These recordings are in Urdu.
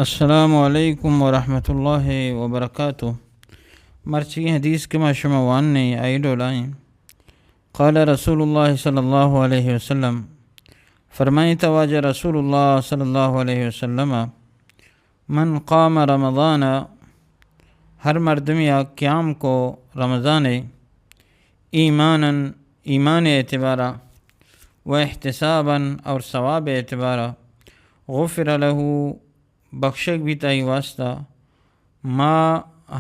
السلام علیکم ورحمۃ اللہ وبرکاتہ۔ مرچی حدیث کے مشموان نے آئی ڈولائیں قال رسول اللہ صلی اللہ علیہ وسلم، فرمائیں تواجہ رسول اللہ صلی اللہ علیہ وسلم، من قام رمضان، ہر مردمیا قیام کو رمضان ایماناً ایمان اعتبارہ و احتساباً اور ثواب اعتبارہ، غفر لہو بخشک بھی تائی واسطہ، ما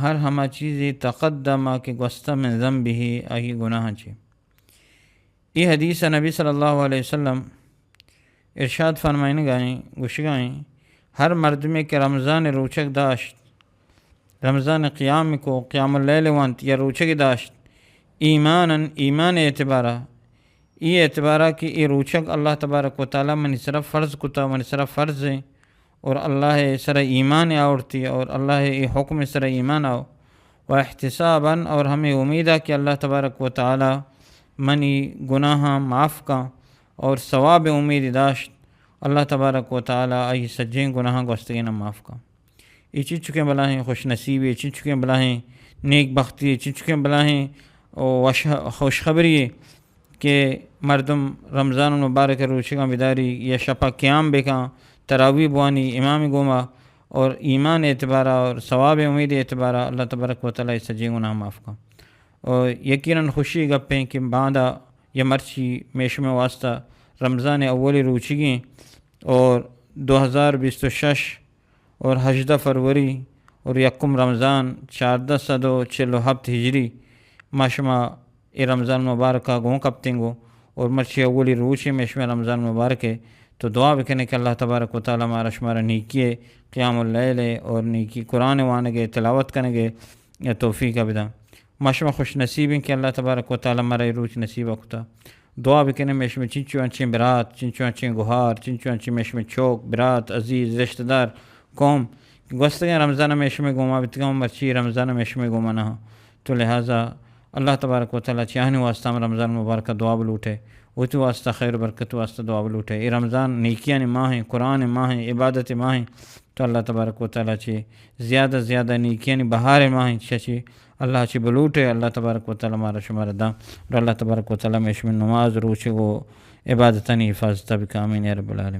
ہر ہما چیزی تقدمہ کے گوستہ میں ذنب ہی آئی گناہ چی۔ یہ حدیث نبی صلی اللہ علیہ وسلم ارشاد فرمائن گائیں گوشگائیں ہر مردمے کے رمضان روچک داشت، رمضان قیام کو قیام اللیل وانت یا روچک داشت، ایماناً ایمان اعتبارہ، یہ اعتبارہ کہ یہ روچک اللہ تبارک و تعالیٰ من صرف فرض کتا من صرف فرض ہے اور اللہ سر ایمان آورتی اور اللہ یہ حکم سر ایمان آو، و احتساباً اور ہمیں امید ہے کہ اللہ تبارک و تعالیٰ منی گناہ معاف کا، اور ثواب امید داشت اللہ تبارک و تعالیٰ آئی سجین گناہ گوستگین معاف کا۔ یہ چیز چکے بلاہیں خوش نصیب، یہ چیز چکے بلاہیں نیک بختی، یہ چیز چکے بلاہیں خوشخبری کہ مردم رمضان المبارک روچگاں بیداری یا شپا قیام بکاں، تراویح بوانی امام گوما، اور ایمان اعتبارہ اور ثواب امید اعتبارہ اللہ تبارک و تعالیٰ سجی گناہ معاف کا۔ اور یقیناً خوشی گپیں کہ بعدا یا مرچی میشم واسطہ رمضان اولی روچگیں اور 2026 اور 18 فروری اور یکم رمضان 1447 ہجری ماشما اے رمضان مبارکہ گوں کپتنگو اور مرچی اولی روچی میشم رمضان مبارک ہے، تو دعا بکنے کہ اللہ تبارک و تعالیٰ مارا شمارا نیکی قیام اللیل اور نیکی قرآن وانگے تلاوت کنگے یا توفیق بدا ماشما خوش نصیب کہ اللہ تبارک و تعالیٰ مارا روچ نصیب اکتا۔ دعا بکنے میشم چنچو انچیں برات، چنچو انچیں گوہار، چنچو انچیں میشم چوک برات عزیز رشتہ دار قوم گوستگیں رمضان میشم گوما بتگاں مرچی رمضان میشم گوما نہ، تو لہٰذا اللہ تبارک و تعالیٰ چاہنے واسطہ رمضان مبارکہ دعا بلوٹے، وہ تو واسطہ خیر برکت واسطہ دعا بلوٹے۔ یہ رمضان نیکیان ماہ ہیں، قرآن ماہ ہیں، عبادت ماہ ہیں، تو اللہ تبارک و تعالیٰ چی زیادہ زیادہ نیکیان بہار ماہ ہیں چی اللہ چی بلوٹے، اللہ تبارک و تعالیٰ مارا شمار دا، اور اللہ تبارک و تعالیٰ میں شمن نماز روچے کو عبادتانی حفاظتہ بکامین یا رب العالمین۔